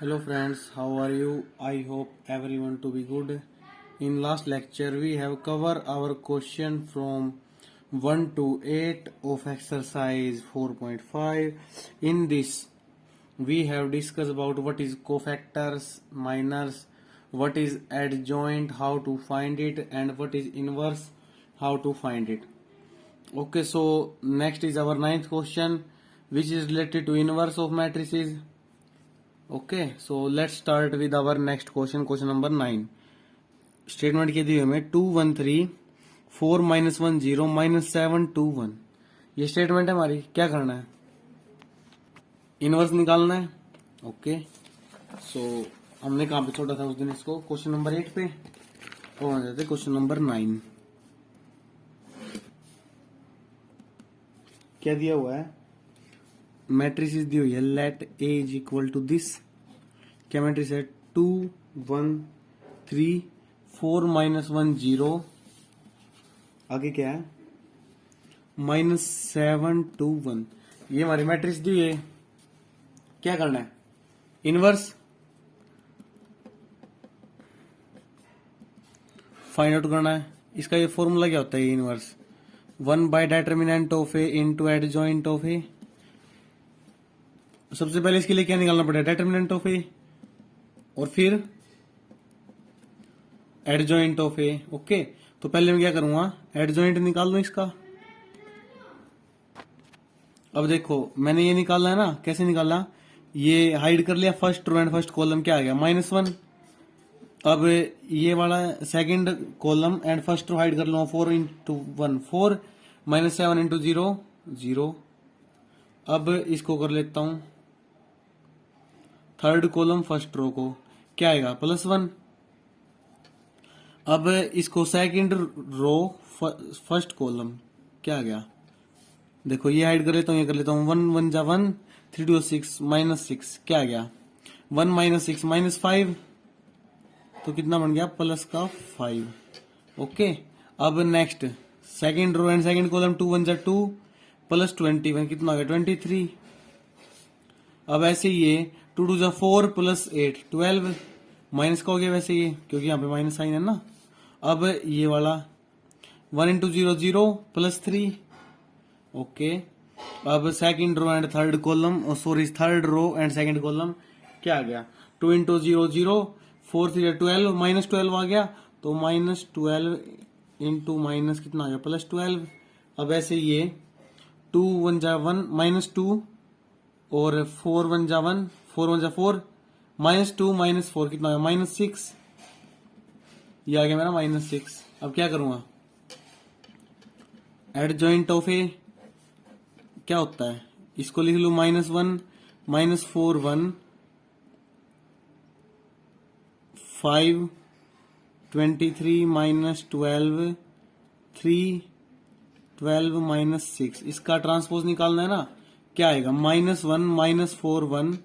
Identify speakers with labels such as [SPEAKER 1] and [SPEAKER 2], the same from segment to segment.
[SPEAKER 1] Hello friends, how are you? I hope everyone to be good. In last lecture we have covered our question from 1 to 8 of exercise 4.5. In this we have discussed about what is cofactors, minors, what is adjoint, how to find it, and what is inverse, how to find it. Okay, so next is our ninth question, which is related to inverse of matrices. Okay, so let's start with our next question, question number 9. Statement के दिए हमें 213 4 -1 0 -7 2 1. ये statement है हमारी. क्या करना है? Inverse निकालना है. ओके, सो हमने कहाँ पे छोड़ा था उस दिन इसको? क्वेश्चन नंबर 8 पे. और आ जाते क्वेश्चन नंबर 9. क्या दिया हुआ है? मैट्रिसेस दी हुई है. Let A is equal to this. क्या मैट्रिक्स है? 2 1 3 4 -1 0. आगे क्या है? -7 2 1. ये हमारी मैट्रिक्स दी है. क्या करना है? इनवर्स फाइंड आउट करना है. इसका ये फॉर्मूला क्या होता है? ये inverse 1 by determinant of A into adjoint of A. सबसे पहले इसके लिए क्या निकालना पड़ेगा? डिटर्मिनेंट ऑफ ए और फिर एडजॉइंट ऑफ ए. ओके, तो पहले मैं क्या करूंगा? एडजॉइंट निकाल दूं इसका. अब देखो मैंने ये निकाला है ना. कैसे निकाला? ये हाइड कर लिया first row and first column. क्या आ गया? -1. अब ये वाला second column and first row hide कर लो. 4 × 1 4 -7 × 0 0. अब इसको कर लेता हूं थर्ड कॉलम फर्स्ट रो को. क्या आएगा? +1. अब इसको सेकंड रो फर्स्ट कॉलम. क्या आ गया? देखो ये हाइड कर लेता हूं, ये कर लेता हूं. 1 1 जा 1 3 2 6 -6. क्या आ गया? 1 -6 -5. तो कितना बन गया? +5. ओके, अब next second row and second column. 2 1 जा 2 +21. कितना आ गया? 23. अब ऐसे ये 2 2 जा 4 +8 12. माइनस का हो गया वैसे ये, क्योंकि यहाँ पे माइनस साइन है ना. अब ये वाला 1 × 0 0 +3. ओके, अब second row and third column, sorry third row and second column. क्या आ गया? 2 × 0 0 4 3 12 -12 आ गया. तो -12 इंटू माइनस कितना आ गया? +12. अब ऐसे ये 2 1 जा 1 -2 और 4 1 जा 1 4 1 जा 4 -2 -4 कितना आ गया? -6. ये आ गया मेरा -6. अब क्या करूंगा? एडजॉइंट ऑफ ए क्या होता है? इसको लिख लू -1 -4 1 5 23 -12 3 12 -6. इसका ट्रांसपोज निकालना है ना. क्या आएगा? -1 -4 1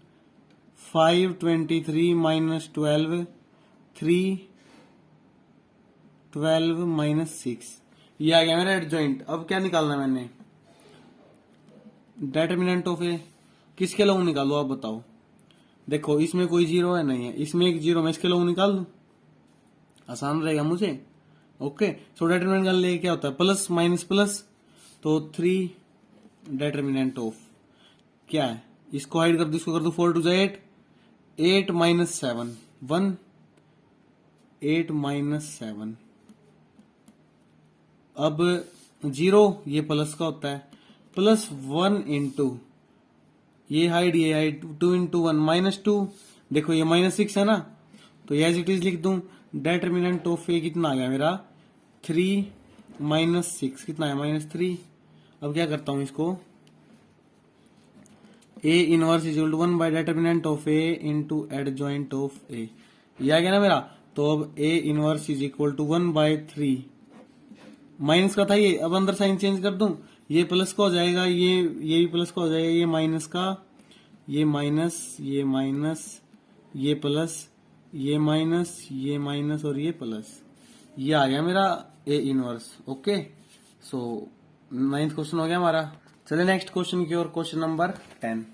[SPEAKER 1] 5 23 -12 3 12 -6. ये आ गया मेरा एडजॉइंट. अब क्या निकालना है मैंने? डिटर्मिनेंट ऑफ ए. किसके लोग निकालो आप बताओ. देखो इसमें कोई जीरो है नहीं है, इसमें एक जीरो. मैं इसके लोग निकाल दूं, आसान रहेगा मुझे. ओके, सो डिटर्मिनेंट निकालने के लिए क्या होता है? Plus minus plus. तो 3 डिटर्मिनेंट ऑफ क्या है? इसको हाइड कर दो, इसको कर दो. 4 2 जा 8 8 -7 1 8 -7. अब 0 ये प्लस का होता है. +1 इंटू ये हाइड 2 × 1 -2. देखो ये -6 है ना, तो एज इट इज लिख दूं. डिटर्मिनेंट ऑफ ए कितना आ गया मेरा? 3 -6 कितना है? -3. अब क्या करता हूं इसको? A inverse is equal to 1 by determinant of A into adjoint of A. ये आ गया ना मेरा. तो अब A inverse is equal to 1 by 3. Minus का था ये, अब अंदर साइन चेंज कर दूं. ये प्लस का हो जाएगा, ये भी प्लस का हो जाएगा. ये माइनस का, ये माइनस, ये माइनस, ये प्लस, ये माइनस, ये माइनस और ये प्लस. ये आ गया मेरा A inverse. Okay, so 9th question हो गया हमारा. चलिए नेक्स्ट क्वेश्चन की ओर. Question number 10.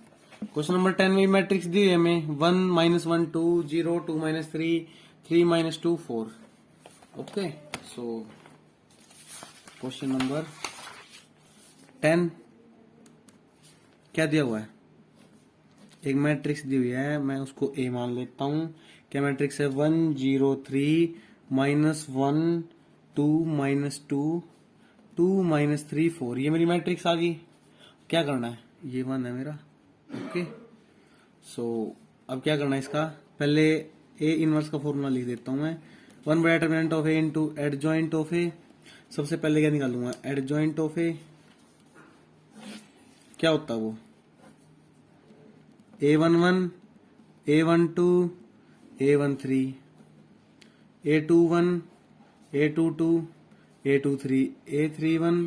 [SPEAKER 1] क्वेश्चन नंबर 10 में मैट्रिक्स दी है हमें 1 -1 2 0 2 -3 3 -2 4। ओके, सो क्वेश्चन नंबर 10 क्या दिया हुआ है? एक मैट्रिक्स दी हुई है, मैं उसको ए मान लेता हूं। क्या मैट्रिक्स है? 1 0 3 -1 2 -2 2 -3 4। ये मेरी मैट्रिक्स आ गई। क्या करना है? ये 1 है मेरा। ओके, सो अब क्या करना है इसका? पहले ए इनवर्स का फॉर्मूला लिख देता हूं मैं। 1 by determinant of A into adjoint of A. सबसे पहले क्या निकालूंगा? Adjoint of A. क्या होता है वो? A11 A12 A13 A21 A22 A23 A31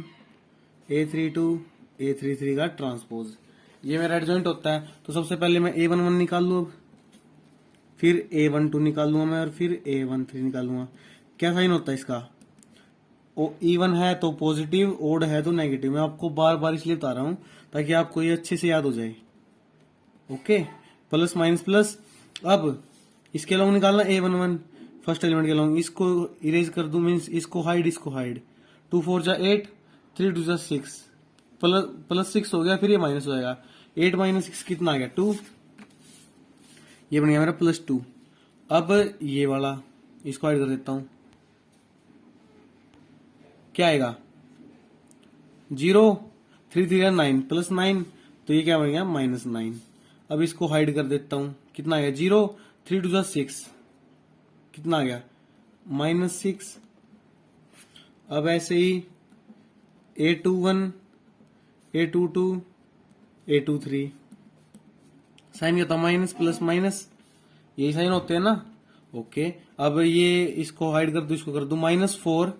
[SPEAKER 1] A32 A33 का ट्रांसपोज। ये मेरा एडजॉइंट होता है। तो सबसे पहले मैं A11 निकाल लूँ, अब फिर A12 निकालूंगा मैं, और फिर A13 निकालूंगा। क्या साइन होता है इसका? ओ इवन है तो पॉजिटिव, ओड है तो नेगेटिव। मैं आपको बार बार इसलिए बता रहा हूं ताकि आपको ये अच्छे से याद हो जाए। Okay, plus minus plus. अब इसके अलावा निकालना A11 फर्स्ट एलिमेंट के अलावा। इसको इरेज कर दूं, मीन्स इसको हाइड, इसको हाइड। 2 4 जा 8 3 2 जा 6 प्लस 6 हो गया, फिर ये माइनस हो जाएगा। 8 - 6 कितना आ गया? 2। ये बन गया मेरा +2। अब ये वाला इसको हाइड कर देता हूं। क्या आएगा? 0 3 3 9 +9, तो ये क्या बन गया? -9। अब इसको हाइड कर देता हूं। कितना आ गया? 0 3 2 6 कितना आ गया? -6। अब ऐसे ही A21 A22 A23 साइन क्या था? माइनस प्लस माइनस, यही साइन होते हैं ना। ओके, अब ये इसको हाइड कर दू, इसको कर दू -4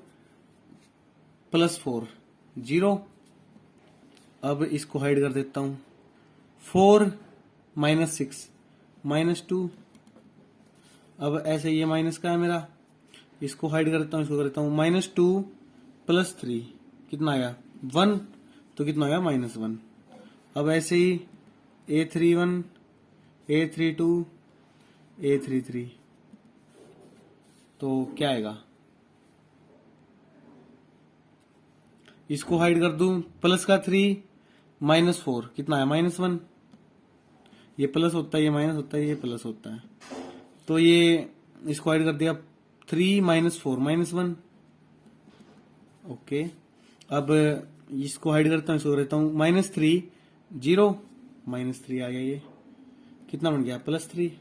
[SPEAKER 1] +4 0। अब इसको हाइड कर देता हूं। 4 -6 -2। अब ऐसे ये माइनस का है मेरा, इसको हाइड कर देता हूं, इसको कर देता हूं -2 +3 कितना आया? 1। तो कितना आया? -1। अब ऐसे ही A31 A32 A33, तो क्या आएगा? इसको हाइड कर दूं, प्लस का 3 -4 कितना है? -1। ये प्लस होता है, ये माइनस होता है, ये प्लस होता है। तो ये इसको हाइड कर दिया। 3 -4 -1। ओके, अब इसको हाइड करता हूँ, इसको करता हूँ -3 0 -3 आ गया। ये कितना बन गया? +3।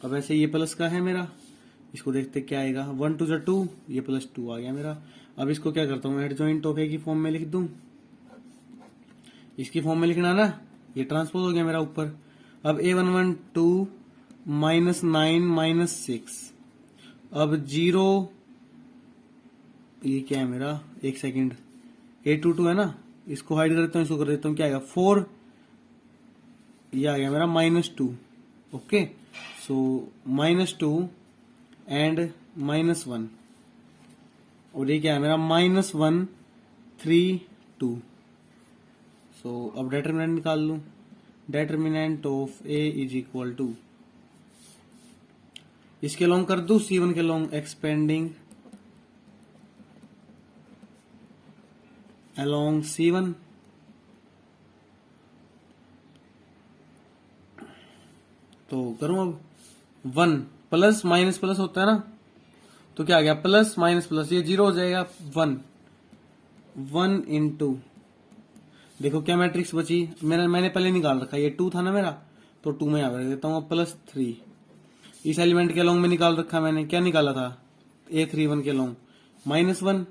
[SPEAKER 1] अब ऐसे ये प्लस का है मेरा, इसको देखते क्या आएगा। 1 2 जा 2, ये +2 आ गया मेरा। अब इसको क्या करता हूँ? एडजॉइंट ऑफ ए की फॉर्म में लिख दूं। इसकी फॉर्म में लिखना ना, ये ट्रांसपोज हो गया मेरा ऊपर। अब A11 2 -9 -6। अब 0, ये क्या है मेरा? एक सेकंड, A22 है ना, इसको हाइड कर देता हूँ, इसको कर देता हूँ। क्या आएगा? 4। ये आ गया मेरा -2। ओके, सो -2 एंड -1, और ये क्या है मेरा? -1 3 2। सो अब डेटरमिनेंट निकाल लूं। Determinant of A is equal to, इसके लॉन्ग कर दू, C1 के लॉन्ग एक्सपेंडिंग along C1। तो करूं अब 1 प्लस माइनस प्लस होता है ना, तो क्या आ गया? प्लस माइनस प्लस, ये 0 हो जाएगा। 1 इंटू, देखो क्या मैट्रिक्स बची। मैंने पहले निकाल रखा, ये 2 था ना मेरा, तो 2 में यहाँ पर देता हूँ +3। इस एलिमेंट के लॉन्ग में निकाल रखा मैंने। क्या निकाला था? A31 के लॉन्ग -1।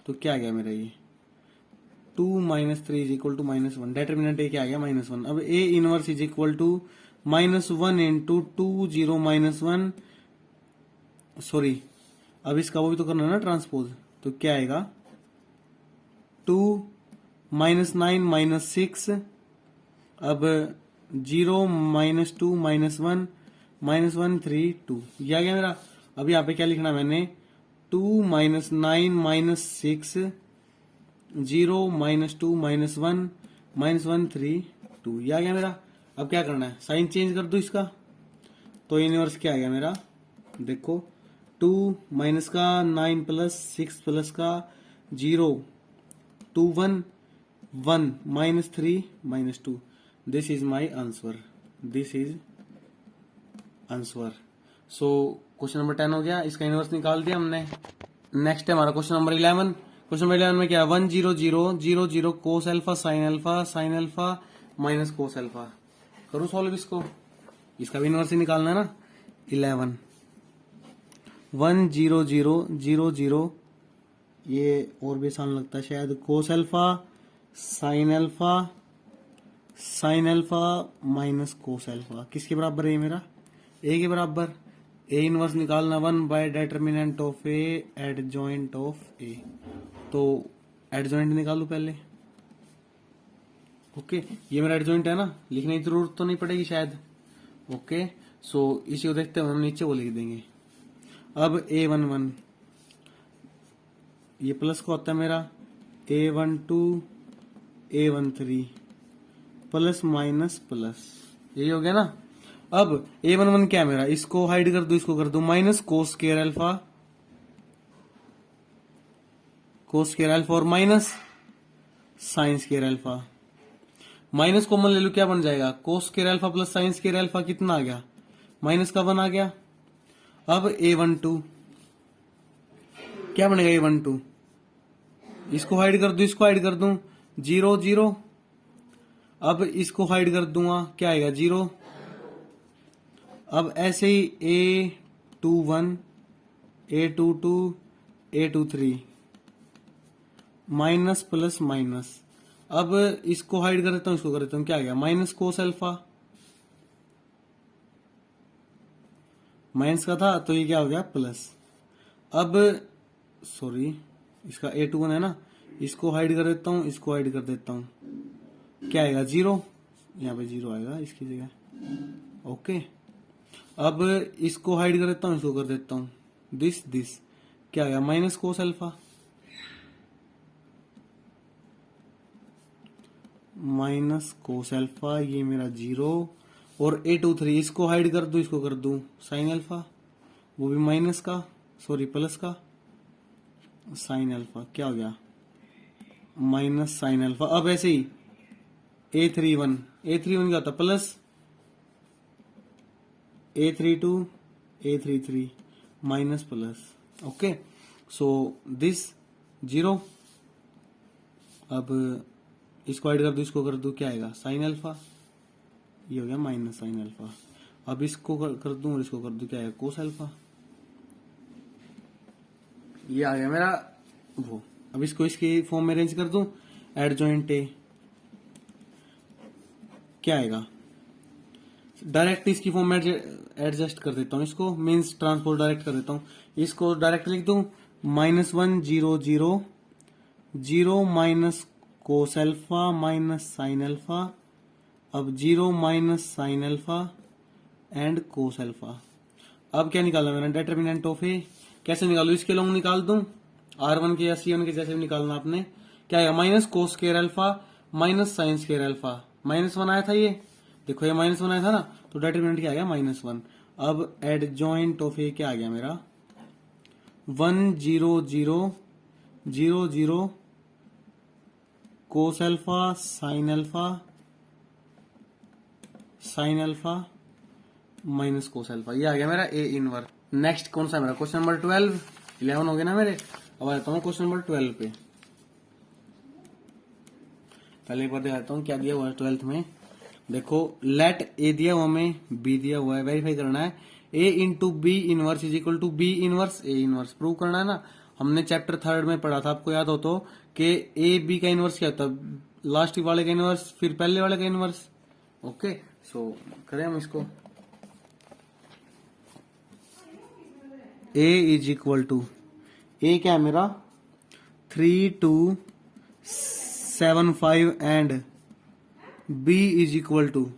[SPEAKER 1] तो क्या आ गया मेरा? ये 2 - 3 is equal to -1। Determinant A क्या आ गया? -1। अब A inverse is equal to -1 into 2 0 -1, sorry, अब इसका वो भी तो करना है ना, ट्रांसपोज। तो क्या आएगा? 2 -9 -6। अब 0 -2 -1 -1 3 2, ये आ गया मेरा। अब यहाँ पे क्या लिखना मैंने? 2 -9 -6 0 -2 -1 -1 3 -2 ये आ गया मेरा। अब क्या करना है, साइन चेंज कर दो इसका, तो इनवर्स क्या आ गया मेरा, देखो 2 माइनस का 9 प्लस 6 प्लस का 0 2 1 1 -3 -2 this is my answer, this is answer. So question number 10 हो गया, इसका इनवर्स निकाल दिया हमने। नेक्स्ट है हमारा क्वेश्चन नंबर 11। क्वेश्चन नंबर 11 में क्या है, 1 0 0 0 0 cos alpha sine alpha minus cos alpha. करूँ सॉल्व इसको, इसका भी इनवर्स ही निकालना है ना। 11 1 0 0 0 0 ये और भी आसान लगता है शायद, cos alpha sine alpha minus cos alpha किसके बराबर है ये मेरा, ए के बराबर। ए इनवर्स निकालना 1 by determinant of A adjoint of A, तो एडजॉइंट निकालू पहले। ओके ये मेरा एडजॉइंट है ना, लिखने की जरूरत तो नहीं पड़ेगी शायद। ओके सो इसी को देखते हुए हम नीचे वो लिख देंगे। अब A11 ये प्लस का होता है मेरा, A12 A13 plus minus plus, यही हो गया ना। अब A11 क्या है मेरा, इसको हाइड कर दो, इसको कर दो माइनस कोस स्क्वायर अल्फा और minus sine square alpha. Minus common ले लो, क्या बन जाएगा, cos square alpha plus sine square alpha कितना आ गया, माइनस का 1 आ गया। अब A12 क्या बनेगा, A12 इसको हाइड कर दो, इसको हाइड कर दूं 0 0, अब इसको हाइड कर दूंगा क्या आएगा 0। अब ऐसे ही A21 A22 A23 minus plus minus, अब इसको हाइड कर देता हूं, इसको कर देता हूं, क्या आ गया माइनस कोस अल्फा, माइनस का था तो ये क्या हो गया प्लस। अब सॉरी इसका A21 है ना, इसको हाइड कर देता हूं, इसको हाइड कर देता हूं, क्या आएगा 0, यहाँ पे 0 आएगा इसकी जगह। ओके अब इसको हाइड कर देता हूं, इसको कर देता हूं दिस क्या आएगा minus cos alpha, minus cos alpha ये मेरा 0, और A23 इसको हाइड कर दूं, इसको कर दूं साइन अल्फा, वो भी माइनस का सॉरी प्लस का साइन अल्फा, क्या हो गया माइनस साइन अल्फा। अब ऐसे ही A31 क्या होता plus, A32 A33 minus plus. Okay so this 0, अब इसको ऐड कर दो, इसको कर दो, क्या आएगा साइन अल्फा, ये हो गया माइनस साइन अल्फा। अब इसको कर दूं और इसको कर दूं, क्या आएगा कोस अल्फा, ये आ गया मेरा वो। अब इसको इसकी फॉर्म में अरेंज कर दूं, एडजॉइंट ए क्या आएगा, डायरेक्ट इसकी फॉर्म में एडजस्ट कर देता हूं, इसको मींस ट्रांसपोज डायरेक्ट कर देता हूं, इसको डायरेक्ट लिख दूं -1 0 0 0 minus cos alpha minus sine alpha, अब 0 minus sine alpha and cos alpha. अब क्या निकालना मैंने, डिटर्मिनेंट ऑफ ए, कैसे निकालू, इसके लॉन्ग निकाल दूं, R1 के या C1 के जैसे भी निकालना आपने, क्या आएगा minus cos square alpha minus sine square alpha, -1 आया था ये, देखो ये -1 आया था ना, तो डिटर्मिनेंट क्या आ गया -1। अब एडजॉइंट ऑफ ए क्या आ गया मेरा 1 0 0 0 0 cos alpha sine alpha minus cos alpha, ये आ गया मेरा ए इनवर्स। नेक्स्ट कौन सा मेरा क्वेश्चन नंबर 12, 11 हो गया ना मेरे। अब आता हूँ क्वेश्चन नंबर 12 पे, पहले एक बार दिखाता हूँ क्या दिया हुआ है 12th में। देखो लेट ए दिया हुआ हमें, बी दिया हुआ है, वेरीफाई करना है A into B inverse is equal to B inverse A inverse, prove करना है ना। हमने चैप्टर 3 में पढ़ा था, आपको याद हो तो, कि ए बी का इनवर्स क्या होता है, लास्ट वाले का इनवर्स फिर पहले वाले का इनवर्स। ओके सो करें हम इसको, A is equal to, A क्या है मेरा 3 2 7 5 and B is equal to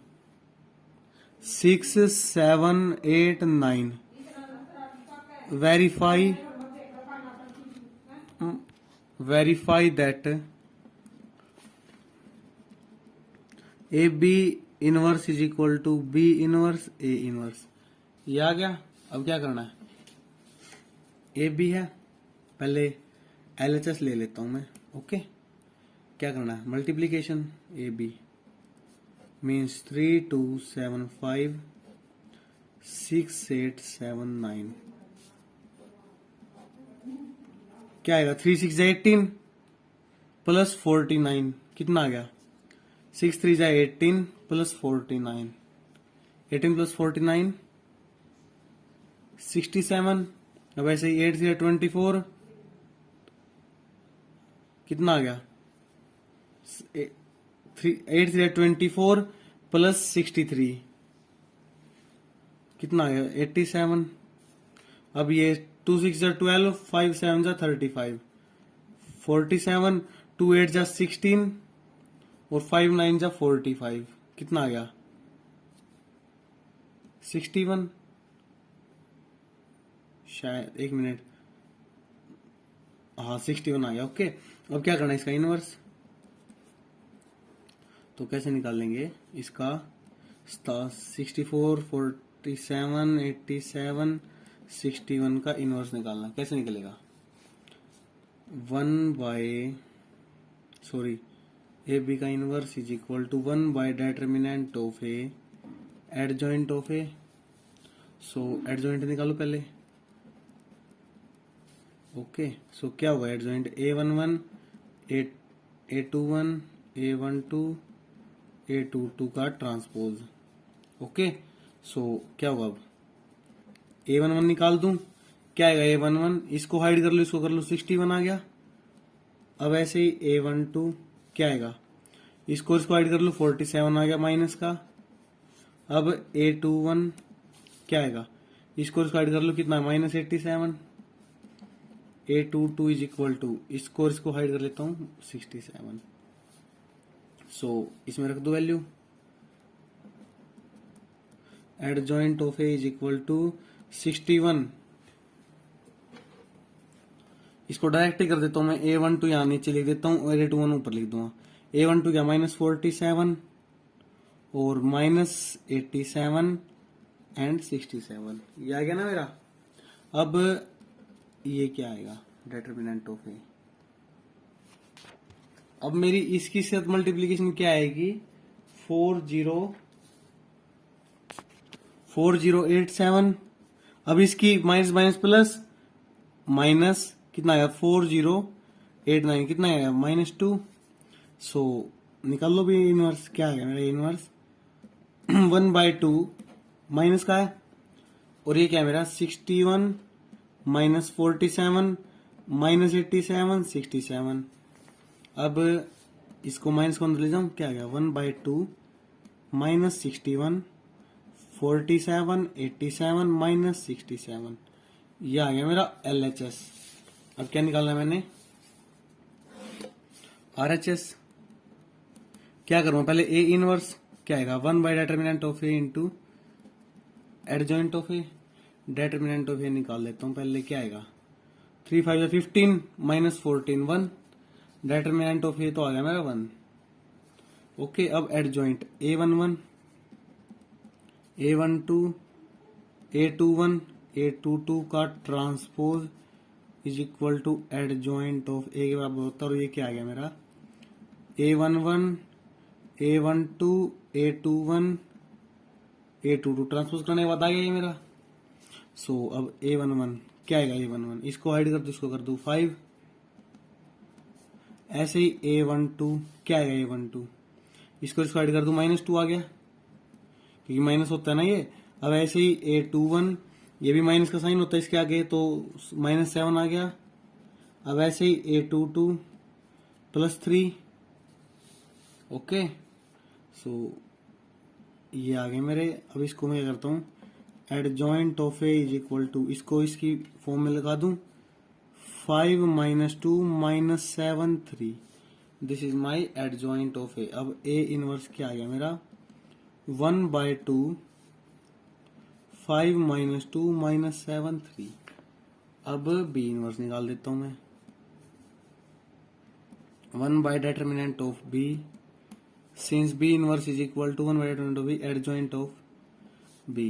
[SPEAKER 1] 6 7 8 9, verify that A B inverse is equal to B inverse A inverse, ये आ गया। अब क्या करना है, ए बी है, पहले LHS ले लेता हूं मैं। ओके, क्या करना है, मल्टीप्लीकेशन ए बी मीन्स 3 2 7 5 6 8 7 9, क्या आएगा, 3 6 18 प्लस 49, कितना आ गया, 6 3 18 प्लस 49, 18 प्लस 49 67। अब ऐसे ही 8 3 24, कितना आ गया, 8 3 24 प्लस 63, कितना आ गया, 87। अब ये 2 6 12, 5 7 35, 47, 2 8 16 और 5 9 45, कितना आ गया, 61, शायद, एक मिनट, हाँ 61 आ गया। ओके, अब क्या करना है, इसका इनवर्स, तो कैसे निकालेंगे इसका, 64 47 87 61 का इनवर्स निकालना, कैसे निकलेगा, 1 बाय सॉरी ए बी का inverse is equal to 1 by determinant of A adjoint of A. So adjoint निकालो पहले। ओके, सो क्या होगा adjoint, A11 A21 A12 A22 का ट्रांसपोज। ओके, सो क्या होगा, अब A11 निकाल दूं, क्या आएगा A11, इसको हाइड कर लो, इसको कर लो, 61 आ गया। अब ऐसे ही A12 क्या आएगा, इसको हाइड कर लो, 47 आ गया माइनस का। अब A21 क्या आएगा, इसको हाइड कर लो, कितना, minus 87। A22 is equal to, इसको हाइड कर लेता हूं, 67। सो इसमें रख दो value, adjoint of A is equal to 61। इसको डायरेक्ट ही कर देता हूं मैं, A12 यहां नीचे लिख देता हूं और A21 ऊपर लिख दूंगा। A12 क्या, माइनस 47 और माइनस 87 एंड 67, ये आ गया ना मेरा। अब ये क्या आएगा, डिटर्मिनेंट ऑफ ए। अब मेरी इसकी साथ मल्टीप्लीकेशन क्या आएगी, 4087। अब इसकी माइनस माइनस प्लस माइनस, कितना आया, 4089, कितना आया, -2। सो निकाल लो भी इनवर्स, क्या आएगा मेरा इनवर्स, 1/2 माइनस का है, और ये क्या है मेरा, 61 माइनस 47 माइनस 87 67। अब इसको माइनस को अंदर ले जाऊं, क्या आ गया, 1/2 माइनस 61 47 87 माइनस 67, ये आ गया मेरा LHS। अब क्या निकालना है मैंने, RHS। क्या करूं पहले, ए इनवर्स क्या आएगा, 1 by determinant of A into adjoint of A. Determinant of A निकाल लेता हूं पहले, क्या आएगा, 3 5 15 माइनस 14 1, डिटर्मिनेंट ऑफ ए तो आ गया मेरा 1। ओके, अब adjoint A11 A12 A21 A22 का transpose is equal to adjoint of A के बराबर होता है, और ये क्या आ गया मेरा, A11 A12 A21 A22 transpose करने के बाद आ गया ये मेरा। सो अब A11 क्या आएगा, A11 इसको हाइड कर दो, इसको कर दो 5। ऐसे ही A12 क्या आएगा, A12 इसको हाइड कर दो, -2 आ गया, क्योंकि माइनस होता है ना ये। अब ऐसे ही A21, ये भी माइनस का साइन होता है इसके आगे, तो -7 आ गया। अब ऐसे ही A22 +3। ओके, सो ये आ गए मेरे। अब इसको मैं क्या करता हूँ, adjoint of A is equal to, इसको इसकी फॉर्म में लगा दूं, 5 - 2 - 7 3, this is my adjoint of A. अब ए इनवर्स क्या आ गया मेरा, 1/2 5 - 2 - 7 3। अब बी इनवर्स निकाल देता हूं मैं, 1 by determinant of B since B inverse is equal to 1/2 B adjoint of B,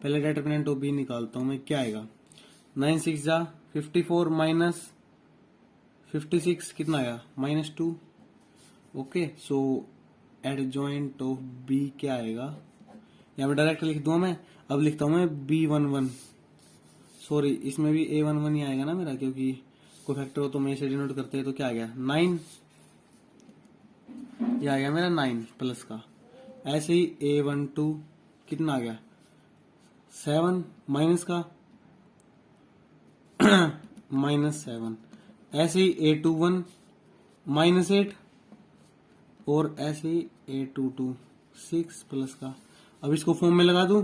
[SPEAKER 1] पहले डिटरमिनेंट ऑफ बी निकालता हूं मैं, क्या आएगा 9 6 जा 54 माइनस 56 कितना आया -2। Okay, so adjoint of B क्या आएगा, यहाँ पे डायरेक्ट लिख दूं मैं। अब लिखता हूं मैं B11, सॉरी इसमें भी A11 ही आएगा ना मेरा, क्योंकि कोई फैक्टर हो तो मैं इसे डिनोट करते हैं। तो क्या आ गया 9, ये आ गया मेरा 9 प्लस का। ऐसे ही A12 कितना आ गया 7 माइनस का -7। ऐसे ही A21 -8, और ऐसे ही A22 6 प्लस का। अब इसको फॉर्म में लगा दूं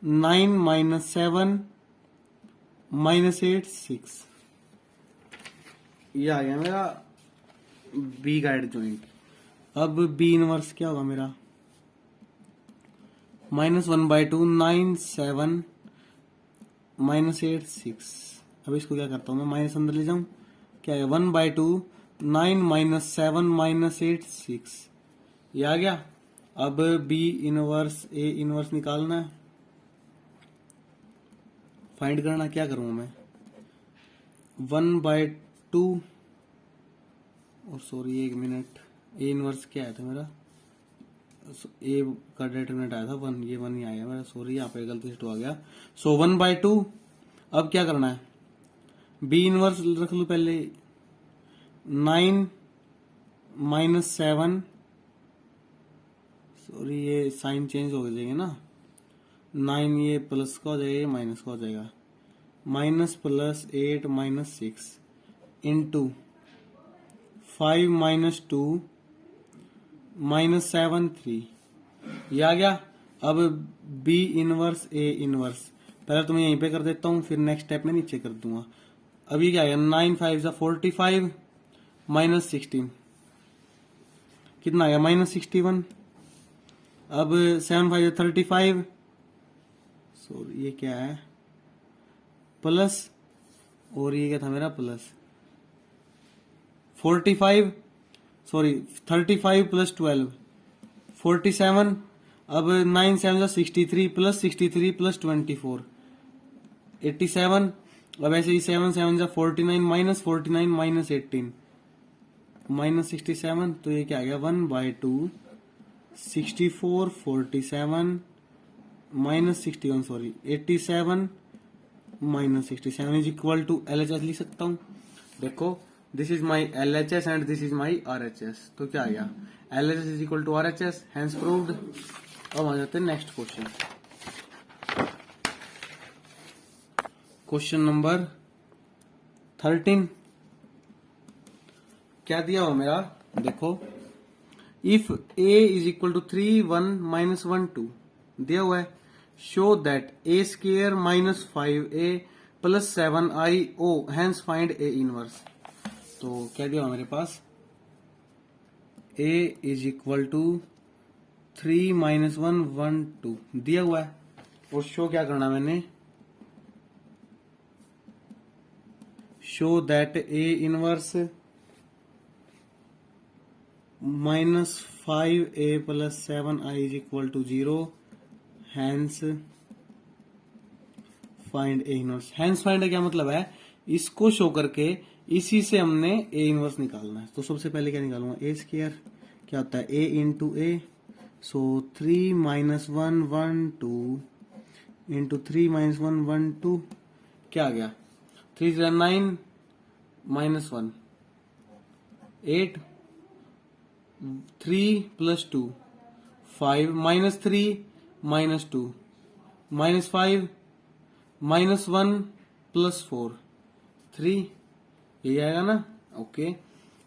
[SPEAKER 1] 9 - 7 -8 6, ये आ गया मेरा बी का एडजॉइंट। अब बी इनवर्स क्या होगा मेरा -1/2 9 7 -8 6। अब इसको क्या करता हूं मैं, माइनस अंदर ले जाऊं, क्या है 1/2 9 - 7 -8 6, ये आ गया। अब बी इनवर्स ए इनवर्स निकालना है, फाइंड करना, क्या करूं मैं 1/2, और सॉरी 1 मिनट, ए इनवर्स क्या आया था मेरा, ए का डिटरमिनेंट आया था 1, ये 1 ही आया मेरा, सॉरी यहाँ पे गलती से 2 आ गया। सो 1/2। अब क्या करना है, बी इनवर्स रख लू पहले 9 - 7, सॉरी ये साइन चेंज हो जाएंगे ना, 9 ये प्लस का हो जाएगा, ये माइनस का हो जाएगा, -+8 -6 इंटू 5 - 2 -7 3, ये आ गया। अब बी इनवर्स ए इनवर्स, पहले तो मैं यहीं पे कर देता हूँ, फिर नेक्स्ट स्टेप में नीचे कर दूंगा। अभी क्या है 9 5 45 -16 कितना आया -61। अब 7 5 35, सॉरी ये क्या है प्लस, और ये क्या था मेरा प्लस 45, सॉरी 35 + 12 47। अब 9 7 63 + 63 + 24 87। अब ऐसे ही 7 7 49 -49 -18 -67, तो ये क्या आ गया 1/2 64 47 -61, sorry 87 -67 is equal to LHS लिख सकता हूँ। देखो this is my LHS and this is my RHS, तो क्या आ गया LHS is equal to RHS, hence proved. अब आ जाते हैं नेक्स्ट क्वेश्चन, क्वेश्चन नंबर 13। क्या दिया हुआ मेरा, देखो if A is equal to 3 1 - 1 2 दिया हुआ है, show that A² - 5A + 7IO, hence find A inverse. तो क्या दिया हुआ मेरे पास, A इज इक्वल टू 3 - 1 1 2 दिया हुआ है, और शो क्या करना मैंने, show that A inverse -5A + 7I is equal to 0, hence find A inverse. Hence find क्या मतलब है, इसको शो करके इसी से हमने A इनवर्स निकालना है। तो सबसे पहले क्या निकालूंगा, A², क्या होता है A × A, सो 3 - 1 1 2 इंटू 3 - 1 1 2, क्या आ गया 3 9 -1 8 3 + 2 5 -3 -2 -5 -1 + 4 3, यही आएगा ना। ओके,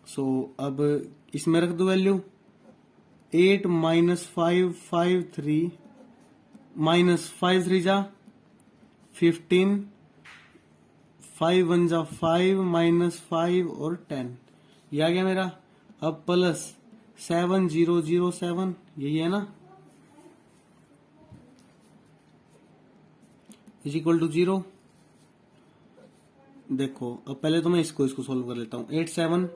[SPEAKER 1] सो अब इसमें रख दो वैल्यू 8 - 5 5 3 -5 3 जा 15 5 1 जा 5 -5 और 10, ये आ गया मेरा। अब प्लस 7 0 0 7, यही है ना, इज इक्वल टू 0। देखो अब पहले तो मैं इसको सोल्व कर लेता हूँ, 8 7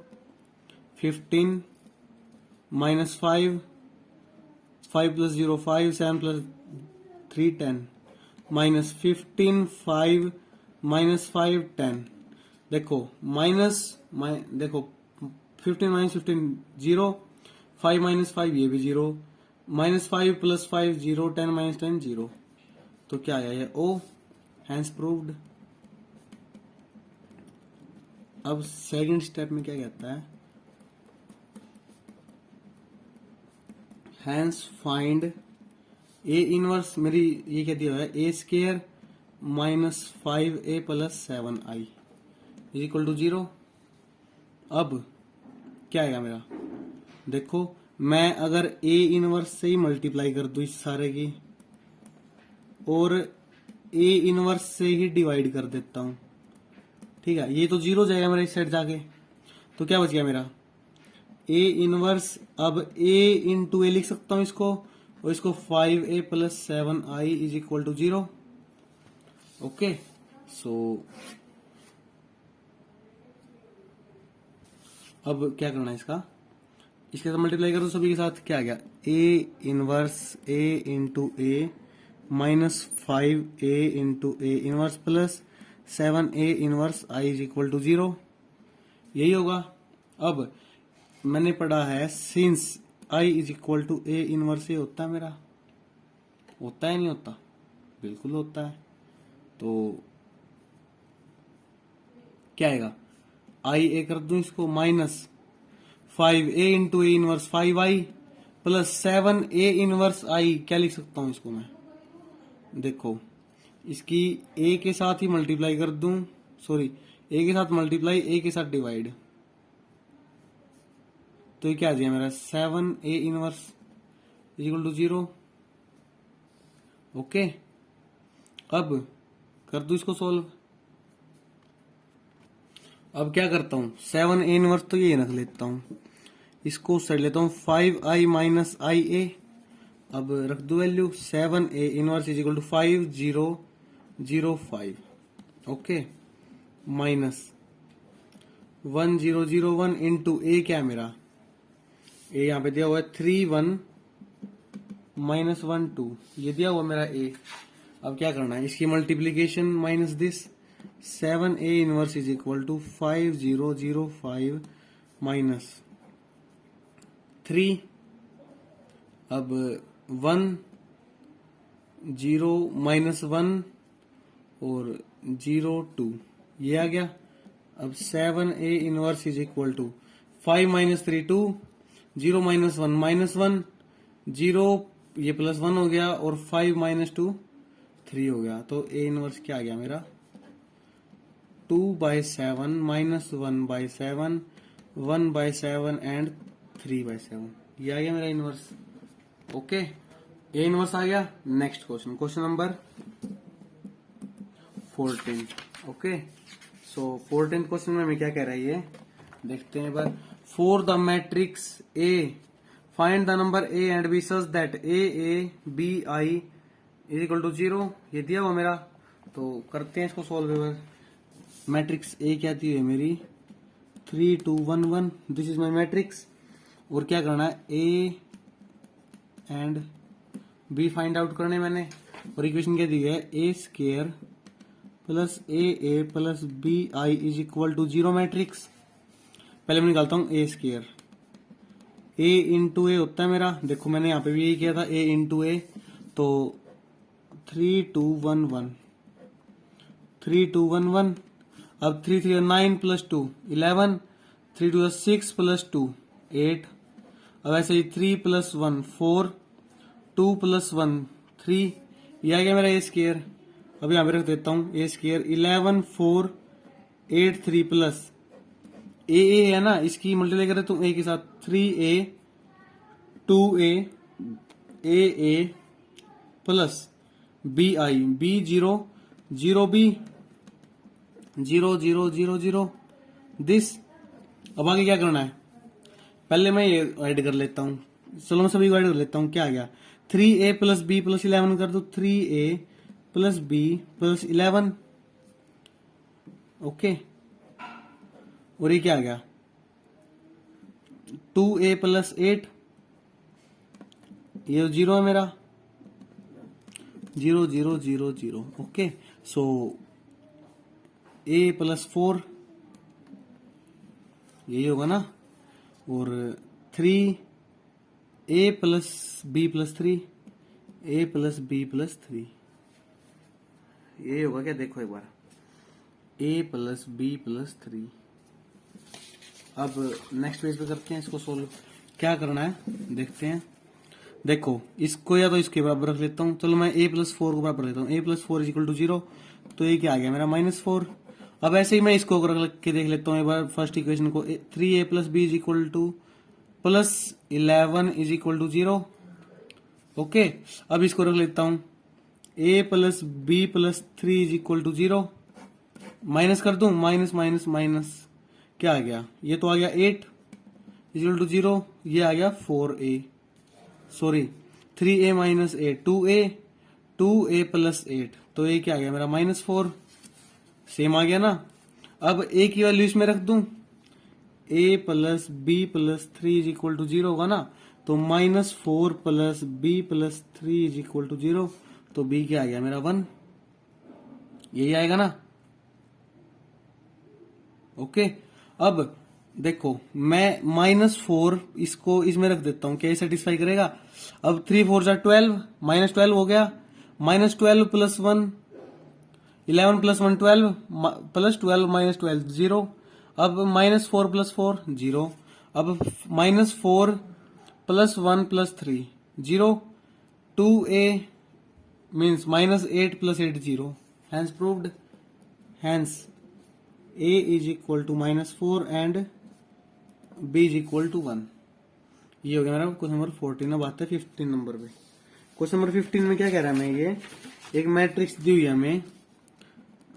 [SPEAKER 1] 15 minus 5, 5 plus 0 5, 7 plus 3 10, minus 15 5, minus 5 10। देखो देखो 15 माइनस 15 0, 5 माइनस 5 ये भी 0, माइनस 5 प्लस 5 0, 10 माइनस 10 0। तो क्या आया ये ओ, हैंस प्रूव्ड। अब सेकंड स्टेप में क्या कहता है, हैंस फाइंड ए इनवर्स, मेरी ये क्या दिया हुआ है, A square minus 5a plus 7i is equal to 0। अब क्या आएगा मेरा, देखो मैं अगर ए इनवर्स से ही मल्टीप्लाई कर दूं इस सारे की, और ए इनवर्स से ही डिवाइड कर देता हूं, ठीक है, ये तो 0 जाएगा मेरा इस साइड जाके, तो क्या बच गया मेरा ए इनवर्स। अब ए इंटू ए लिख सकता हूं इसको, और इसको 5a plus 7i is equal to 0। Okay, so अब क्या करना है इसका, इसके साथ मल्टीप्लाई कर दो सभी के साथ, क्या आ गया, A inverse A into A minus 5a into A inverse plus 7a inverse i is equal to 0, यही होगा। अब मैंने पढ़ा है since i is equal to A inverse A होता है मेरा, होता है नहीं होता, बिल्कुल होता है। तो क्या आएगा, आई ए कर दूं इसको, minus 5a into A inverse 5i plus 7a inverse i, क्या लिख सकता हूं इसको मैं, देखो इसकी a के साथ ही मल्टीप्लाई कर दूं, सॉरी a के साथ मल्टीप्लाई a के साथ डिवाइड, तो ये क्या आ जाएगा मेरा 7a inverse is equal to 0। Okay, अब कर दूं इसको सोल्व। अब क्या करता हूं, 7a इनवर्स तो ये रख लेता हूं, इसको साइड लेता हूं 5i माइनस i a, अब रख दो value 7a inverse is equal to 5 0 0 5, okay, minus 1 0 0 1 into A, क्या है मेरा ए यहां पे दिया हुआ है 3 1 माइनस 1 2, ये दिया हुआ मेरा ए। अब क्या करना है, इसकी multiplication minus this 7a inverse is equal to 5 0 0 5 minus 3, अब 1 0 माइनस 1 और 0 2, ये आ गया। अब 7a inverse is equal to 5 minus 3 2, 0 minus 1 minus 1, 0 ये प्लस 1 हो गया, और 5 माइनस 2 3 हो गया। तो a इनवर्स क्या आ गया मेरा, 2/7 माइनस 1/7, 1/7 एंड 3/7, ये आ गया मेरा इनवर्स। ओके, ए इनवर्स आ गया। Next question, question number 14। Okay, so 14 question में हमें क्या कह रहा है ये देखते हैं एक बार। For the matrix A find the number A and B such that A B I is equal to 0, ये दिया हुआ मेरा, तो करते हैं इसको सॉल्व। मैट्रिक्स ए क्या दी है मेरी 3 2 1 1, दिस इज माई मैट्रिक्स, और क्या करना है A and B find out करने मैंने, और इक्वेशन क्या दी है A square plus A plus B I is equal to 0 matrix. पहले मैं निकालता हूं ए स्केयर, ए इंटू ए होता है मेरा, देखो मैंने यहां पे भी यही किया था ए इंटू ए, तो 3 2 1 1 3 2 1 1, अब 3 3 9 प्लस 2 11, 3 2 6 प्लस 2 8, अब ऐसे ही 3 प्लस 1 4, 2 प्लस 1 3, ये आ गया मेरा ए स्केयर। अब यहां पे रख देता हूं ए स्केयर 11 4 8 3 प्लस ए है ना, इसकी मल्टीप्लाई करें तो ए के साथ 3a 2a A plus B I B 0 0 B 0 0 0 0 this. अब आगे क्या करना है, पहले मैं ये ऐड कर लेता हूं, चलो मैं सभी को ऐड कर लेता हूं। क्या आ गया 3a प्लस बी प्लस 11 कर दो, 3a plus B plus 11, okay, और ये क्या आ गया 2a प्लस 8 ये 0 है मेरा, 0 0 0 0। ओके, सो a+4 यही होगा ना, और 3 a+b+3, a+b+3 ये होगा क्या, देखो एक बार, a+b+3। अब नेक्स्ट पेज पे करते हैं इसको सोल्व। क्या करना है देखते हैं। देखो इसको या तो इसके बराबर रख लेता हूँ, चलो मैं a+4 को बराबर लेता हूँ, a+4 = 0, तो ये क्या आ गया मेरा -4। अब ऐसे ही मैं इसको रख के देख लेता हूँ एक बार फर्स्ट इक्वेशन को, 3a + b = +11 = 0। ओके, अब इसको रख लेता हूँ, a + b + 3 = 0, माइनस कर दूं, माइनस माइनस माइनस क्या आ गया, ये तो आ गया 8 = 0, ये आ गया 4a, सॉरी 3a - 8, 2a + 8, तो ये क्या आ गया मेरा -4, सेम आ गया ना। अब a की वैल्यू इसमें रख दूं, a + b + 3 = 0 होगा ना, तो -4 + b + 3 = 0, तो b क्या आ गया मेरा 1, यही आएगा ना। ओके, अब देखो मैं -4 इसको इसमें रख देता हूं, क्या ये सेटिस्फाई करेगा। अब 3 4 = 12, -12 हो गया, -12 + 1 11 + 1 12 +12 - 12 0। अब -4 + 4 0। अब -4 + 1 + 3 0, 2a means -8 + 8 0, hence proved, hence a = -4 and b = 1। ये हो गया मेरा क्वेश्चन नंबर 14। अब आता है 15 नंबर पे। क्वेश्चन नंबर 15 में क्या कह रहा है, मैं ये एक मैट्रिक्स दी हुई है हमें,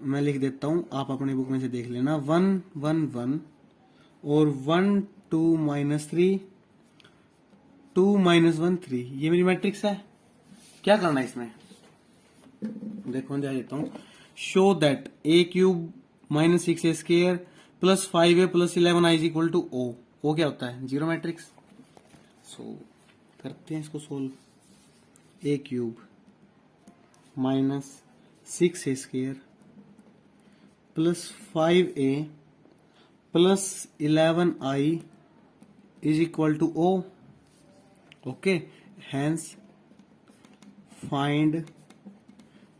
[SPEAKER 1] मैं लिख देता हूं, आप अपनी बुक में से देख लेना, 1 1 1 और 1 2 -3 2 -1 3, ये मेरी मैट्रिक्स है। क्या करना है इसमें, देखो मैं देता हूं, show that a³ - 6a² + 5a + 11i = o। o क्या होता है, जीरो मैट्रिक्स। सो करते हैं इसको solve. a³ - 6a² + 5a + 11i = o। Okay, hence find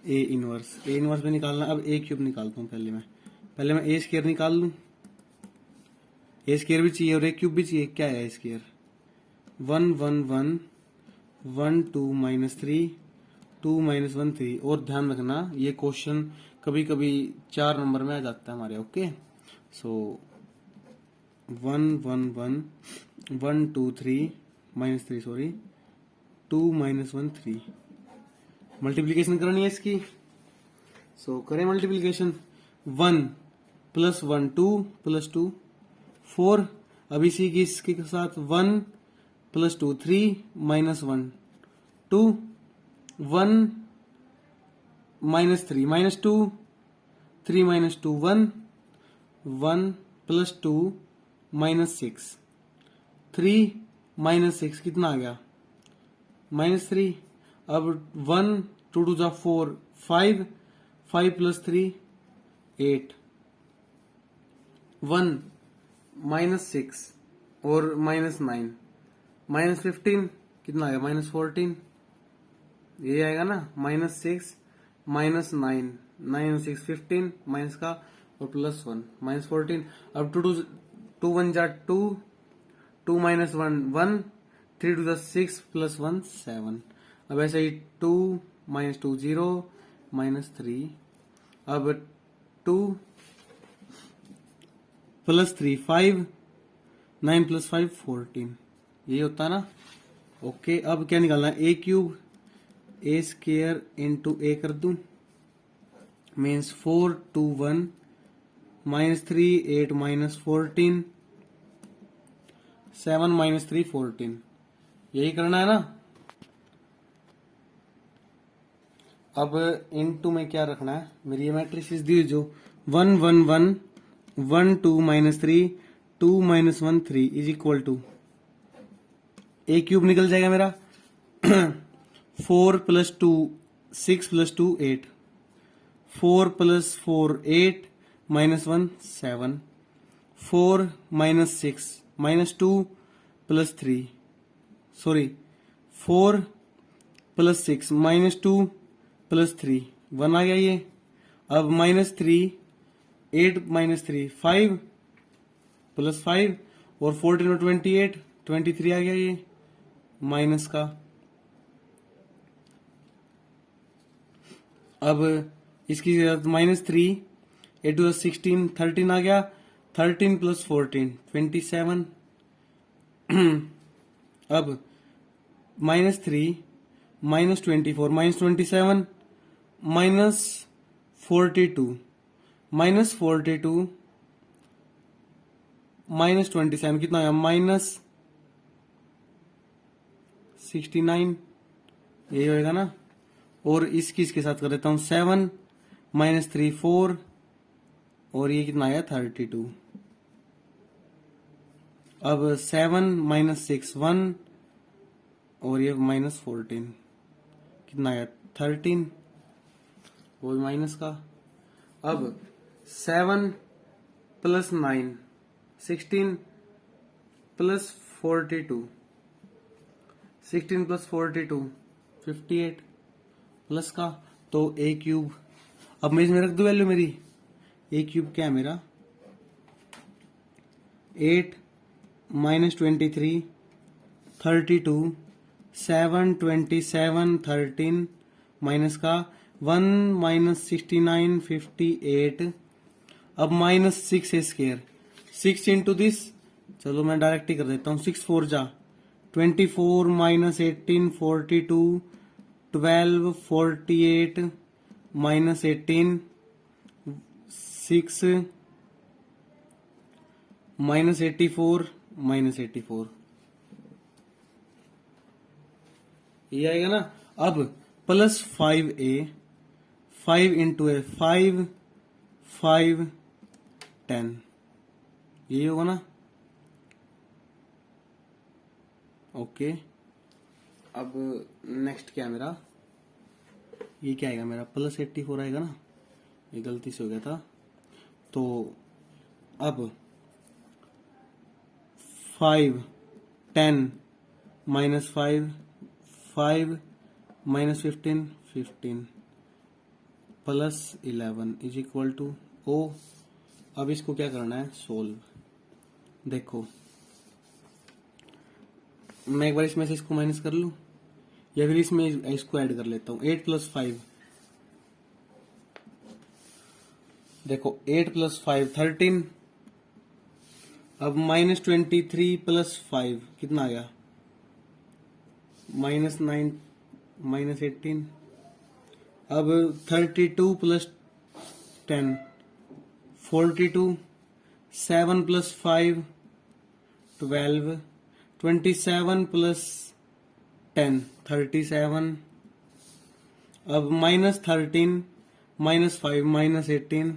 [SPEAKER 1] a inverse. a inverse में निकालना, अब a³ निकालता हूं, पहले मैं a² निकाल लूं, a² भी चाहिए और a³ भी चाहिए। क्या है a², 1 1 1 1 2 -3 2 -1 3। और ध्यान रखना ये क्वेश्चन कभी कभी 4 नंबर में आ जाता है हमारे। ओके, सो 1 1 1 1 2 3 -3 सॉरी 2 -1 3। मल्टीप्लीकेशन करनी है इसकी, सो करें मल्टीप्लीकेशन। 1 + 1 2 + 2 4। अब इसी की इसके साथ 1 + 2 3 -1 2 1 -3 -2 3 -2 1 1 + 2 -6 3 -6 कितना आ गया, -3। अब 1 2 2 = 4 5 5 + 3 8 1 -6 और -9 -15 कितना आएगा, -14। ये आएगा ना, -6 -9 9 और 6 15 माइनस का और +1 -14। अब 2 1 = 2 2 -1 1 3 2 = 6 +1 7। अब ऐसे ही 2 -2 0 -3। अब 2 + 3 5 9 + 5 14, यही होता है ना। ओके, अब क्या निकालना है, a³ a² × a कर दूं, मीन्स 4 2 1 -3 8 -14 7 -3 14, यही करना है ना। अब इनटू में क्या रखना है, मेरी ये मैट्रिक्स दी जो 1 1 1 1 2 -3 2 -1 3 = a³ निकल जाएगा मेरा। 4 plus 2 6 plus 2 8 4 plus 4 8 minus 1 7 4 minus 6 minus 2 plus 3 sorry 4 plus 6 minus 2 plus 3 1 आ गया ये। अब minus 3 8 minus 3 5 plus 5 और 14 और 28 23 आ गया ये माइनस का। अब इसकी -3 8 टू 16 13 आ गया 13 plus 14 27 अब -3 -24 -27 -42 -42 -27 कितना आया -69 यही होएगा ना। और इसके साथ कर देता हूं 7 -3 4 और ये कितना आया 32। अब 7 -6 1 और ये -14 कितना आया 13 वो भी माइनस का। अब 7 + 9 16 + 42 16 + 42 58 प्लस का। तो a क्यूब अब मैं इसमें रख दूं वैल्यू मेरी a क्यूब क्या है मेरा 8 -23 32 7 27 13 माइनस का 1 -69 58 अब -6 स्क्वायर 6 इंटू दिस चलो मैं डायरेक्ट ही कर देता हूँ 6 4 जा 24 -18 42 12 48 -18 6 -84 -84 ये आएगा ना। अब प्लस 5a 5 इंटू ए 5 5 10 ये होगा ना। ओके अब नेक्स्ट क्या है मेरा ये क्या आएगा मेरा +84 आएगा ना ये गलती से हो गया था। तो अब 5 10 -5 5 -15 15 plus 11 is equal to O. अब इसको क्या करना है सोल्व। देखो मैं एक बार इसमें से इसको माइनस कर लूं या फिर इसमें इसको ऐड कर लेता हूं 8 + 5 देखो 8 + 5 13 अब -23 + 5 कितना आ गया -9 -18 अब 32 + 10 42 7 + 5 12 27 + 10 37 अब -13 -5 -18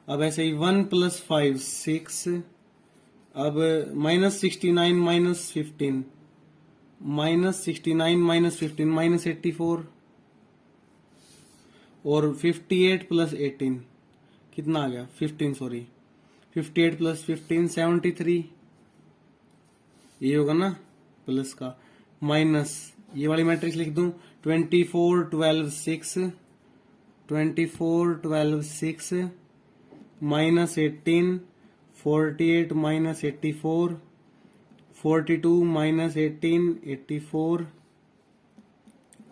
[SPEAKER 1] अब ऐसे ही 1 + 5 6 अब -69 -15 -69 -15 -84 और 58 + 18 कितना आ गया 15 सॉरी 58 + 15 73 ये होगा ना प्लस का माइनस ये वाली मैट्रिक्स लिख दूं 24 12 6 24 12 6 -18 48 -84 42 -18 84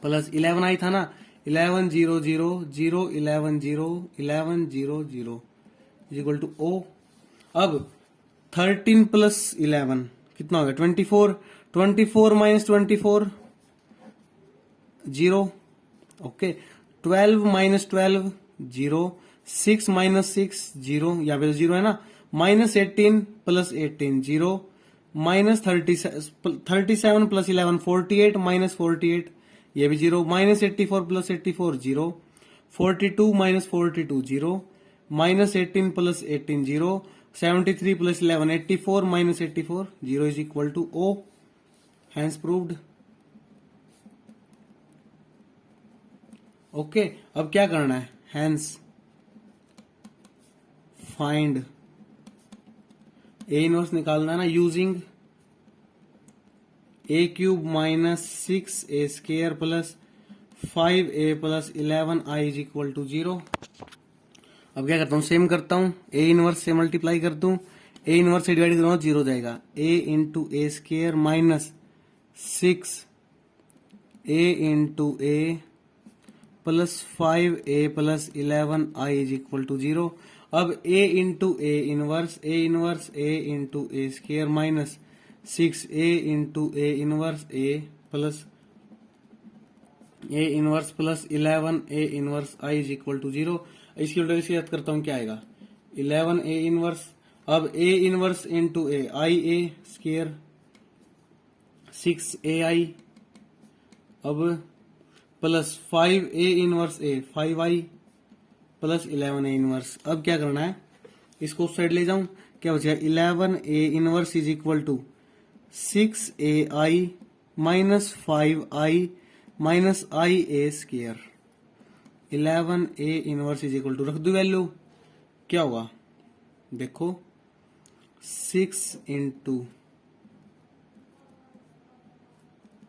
[SPEAKER 1] प्लस 11 आई था ना 11 0 0 0 11 0 11 0 0 इज इक्वल टू ओ। अब 13 + 11 कितना हो गया 24 24 - 24 0 ओके 12 - 12 0 6 - 6 0 यहाँ पे 0 है ना -18 + 18 0 -37 + 11 48 -48 ये भी 0 -84 + 84 0 42 - 42 0 -18 + 18 0 73 + 11 84 - 84 0 is equal to O hence proved. Okay, अब क्या करना है, हैंस फाइंड ए इनवर्स निकालना है ना, using A cube minus 6a² plus 5a plus 11i is equal to 0। अब क्या करता हूँ, सेम करता हूँ, ए इनवर्स से मल्टीप्लाई कर दूं, ए इनवर्स से डिवाइड करूंगा 0 जाएगा, a into A square minus 6a into A plus 5a plus 11i is equal to 0। अब a into A inverse a into A square minus 6a into A inverse a plus 11a inverse i is equal to 0। इसकी उल्टा इसकी याद करता हूं, क्या आएगा, 11a inverse, अब a inverse into A I A square 6ai, अब प्लस 5a इनवर्स ए 5i प्लस 11a इनवर्स। अब क्या करना है, इसको उस साइड ले जाऊं, क्या बचेगा, 11a inverse is equal to 6ai minus 5i minus i A square, 11a inverse is equal to, रख दो वैल्यू, क्या होगा, देखो 6 into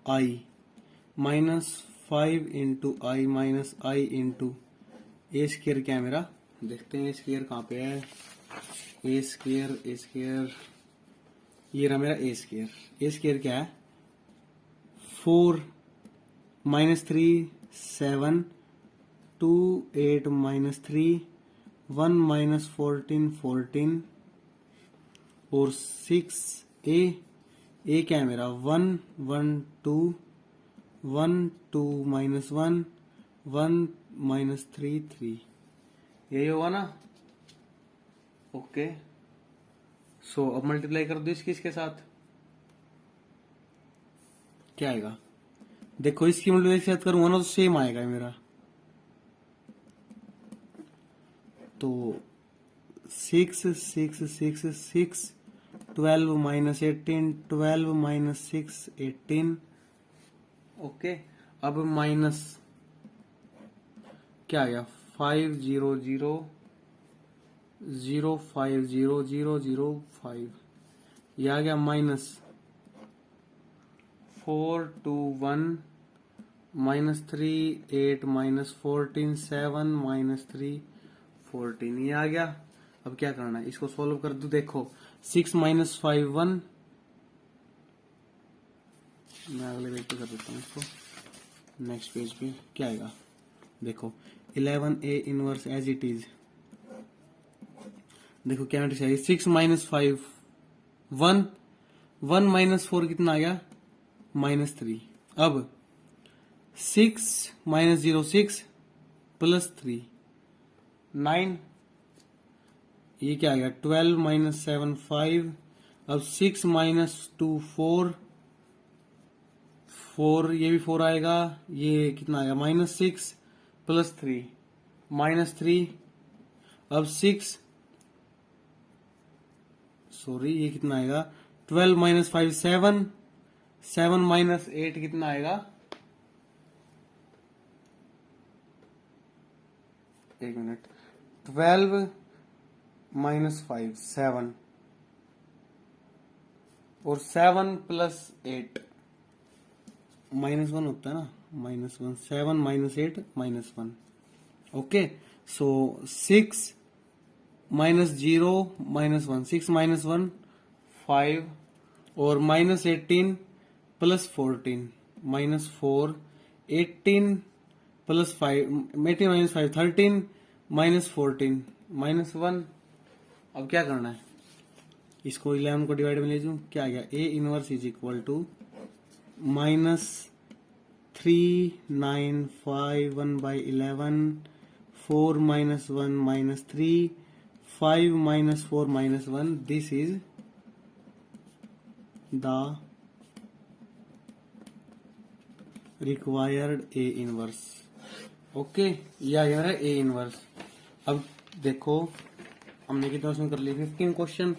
[SPEAKER 1] I minus 5 into I minus I into A square, क्या है मेरा, देखते हैं ए स्केयर कहाँ पे है, ए स्केयर ये रहा मेरा ए स्केयर क्या है, 4 माइनस 3 7 2 8 माइनस 3 1 माइनस 14 14 और 6 ए क्या है मेरा, 1 1 2 1 2 माइनस 1 1 माइनस 3 3, यही होगा ना, ओके। सो अब मल्टीप्लाई कर दो इसके साथ, क्या आएगा, देखो इसकी मल्टीप्लाई के साथ करूंगा ना तो सेम आएगा मेरा, तो 6 6 6 6 12 माइनस 18 12 माइनस 6 18, ओके। अब माइनस क्या आ गया, 5 0 0 0 5 0 0 0 5, ये आ गया माइनस 4 2 1 माइनस 3 8 माइनस 14 7 माइनस 3 14, ये आ गया। अब क्या करना है, इसको सॉल्व कर दो, देखो 6 माइनस 5 1, मैं अगले पेज पे कर देता हूँ इसको, नेक्स्ट पेज पे क्या आएगा, देखो 11a inverse as it is, देखो क्या मैट्रिक्स है, 6 माइनस 5 1 1 माइनस 4 कितना आ गया, माइनस 3, अब 6 माइनस 0 6 प्लस 3 9, ये क्या आ गया, 12 माइनस 7 5, अब 6 माइनस 2 4 4, ये भी 4 आएगा, ये कितना आएगा, माइनस 6 प्लस 3 माइनस 3, अब 6 सॉरी ये कितना आएगा, 12 माइनस 5 7 7 माइनस 8 कितना आएगा, एक मिनट, 12 माइनस 5 7 और 7 प्लस 8 माइनस 1 होता है ना, माइनस 1 7 माइनस 8 माइनस 1, ओके। सो 6 माइनस 0 माइनस 1 6 माइनस 1 5 और minus 18 plus 14 minus 4 18 plus 5 18 minus 5 13 minus 14 minus 1। अब क्या करना है, इसको 11 को डिवाइड में ले जाऊं, क्या आ गया, A inverse is equal to minus 3 9 5 1 by 11 4 minus 1 minus 3 5 minus 4 minus 1, this is the required A inverse, okay. यह आ गया ए इनवर्स। अब देखो हमने कितना क्वेश्चन कर लिए, 15 क्वेश्चन।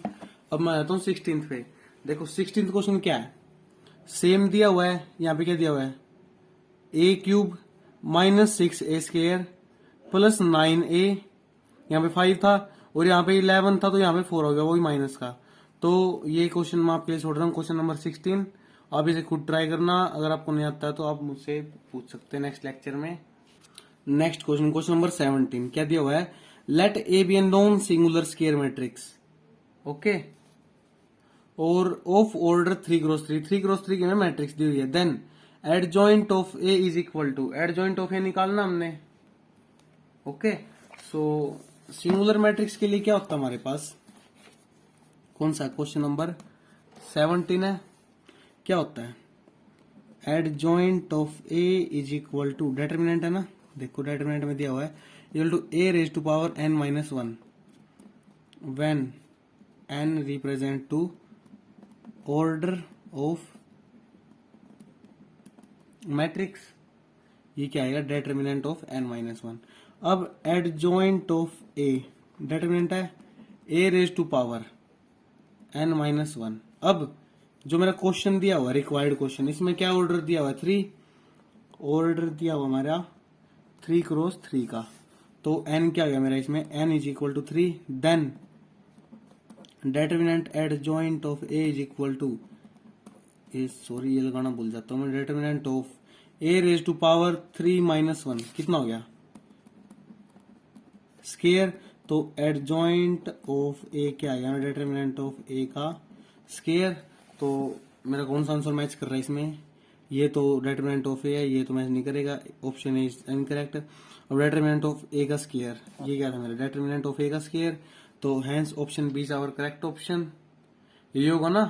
[SPEAKER 1] अब मैं आता हूँ 16th पे। देखो 16th क्वेश्चन क्या है, सेम दिया हुआ है, यहाँ पे क्या दिया हुआ है, ए क्यूब -6a² प्लस 9a, यहाँ पे 5 था और यहाँ पे 11 था, तो यहाँ पे 4 हो गया, वही माइनस का। तो ये क्वेश्चन मैं आपके लिए छोड़ रहा हूँ, क्वेश्चन नंबर 16। आप इसे खुद ट्राई करना, अगर आपको नहीं आता है तो आप मुझसे पूछ सकते हैं नेक्स्ट लेक्चर में। नेक्स्ट क्वेश्चन, क्वेश्चन नंबर 17 क्या दिया हुआ है, let A be an non singular square matrix, okay, और ऑफ ऑर्डर 3x3, 3x3 की मैट्रिक्स दी हुई है, then adjoint of A is equal to, adjoint of A निकालना हमने, ओके। सो सिंगुलर मैट्रिक्स के लिए क्या होता है हमारे पास, कौन सा क्वेश्चन नंबर 17 है, क्या होता है, adjoint of A is equal to, determinant है ना, देखो डेटरमिनेंट में दिया हुआ है equal to A raise to power n-1 when n represent to order of matrix, ये क्या आएगा, डेटरमिनेंट ऑफ n-1। अब एडजॉइंट ऑफ ए, डेटरमिनेंट है ए रेज टू पावर n-1। अब जो मेरा क्वेश्चन दिया हुआ है, रिक्वायर्ड क्वेश्चन, इसमें क्या ऑर्डर दिया हुआ है, 3 ऑर्डर दिया हुआ हमारा 3x3 का, तो n क्या गया मेरा इसमें, n is equal to 3, then determinant adjoint of A is equal to, sorry ये लगाना भूल जाता हूँ मैं, determinant of A raise to power 3-1 कितना हो गया, स्क्वायर, तो एडजॉइंट ऑफ ए क्या आएगा, डेटरमिनेंट ऑफ ए का स्क्वायर। तो मेरा कौन सा आंसर मैच कर रहा है इसमें, ये तो डेटरमिनेंट ऑफ ए है, ये तो मैच नहीं करेगा, ऑप्शन ए इज इनकरेक्ट। और डेटरमिनेंट ऑफ ए का स्क्वायर, ये क्या था मेरा, डेटरमिनेंट ऑफ ए का स्क्वायर, तो hence option B is our correct option, ये होगा ना।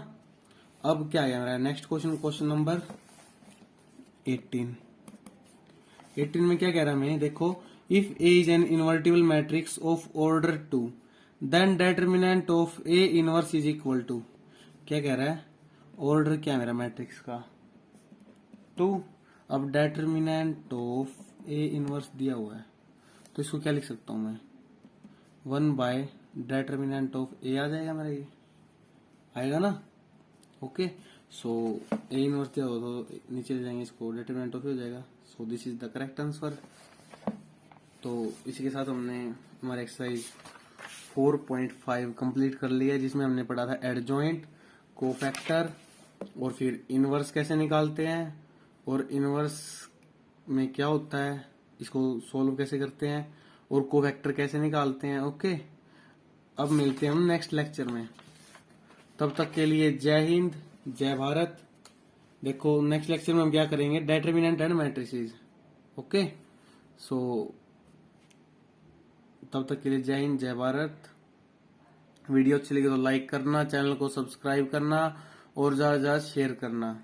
[SPEAKER 1] अब क्या आया मेरा नेक्स्ट क्वेश्चन, क्वेश्चन नंबर 18 में क्या कह रहा है मैं, देखो, if A is an invertible matrix of order 2 then determinant of A inverse is equal to, क्या कह रहा है, ऑर्डर क्या है मेरा मैट्रिक्स का 2, अब डेटरमिनेंट ऑफ ए इनवर्स दिया हुआ है, तो इसको क्या लिख सकता हूं मैं, 1 बाय डेटरमिनेंट ऑफ ए आ जाएगा मेरा, ये आएगा ना, ओके। सो ए इनवर्स दिया हो तो नीचे ले जाएंगे इसको, डेटरमिनेंट ऑफ ए हो जाएगा, so this is the correct answer. तो इसी के साथ हमने हमारा एक्सरसाइज 4.5 कंप्लीट कर लिया, जिसमें हमने पढ़ा था एडजॉइंट, कोफैक्टर, और फिर इनवर्स कैसे निकालते हैं, और इनवर्स में क्या होता है, इसको सोल्व कैसे करते हैं, और कोफैक्टर कैसे निकालते हैं, ओके। अब मिलते हैं हम नेक्स्ट लेक्चर में, तब तक के लिए जय हिंद, जय भारत। देखो नेक्स्ट लेक्चर में हम क्या करेंगे, डेटरमिनेंट एंड मैट्रिसेस, ओके। सो तब तक के लिए जय हिंद, जय भारत। वीडियो अच्छी लगी तो लाइक करना, चैनल को सब्सक्राइब करना, और ज्यादा से ज्यादा शेयर करना।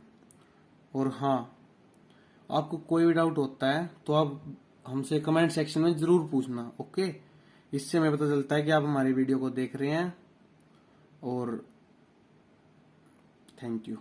[SPEAKER 1] और हाँ, आपको कोई भी डाउट होता है तो आप हमसे कमेंट सेक्शन में जरूर पूछना, ओके। इससे हमें पता चलता है कि आप हमारी वीडियो को देख रहे हैं, और थैंक यू।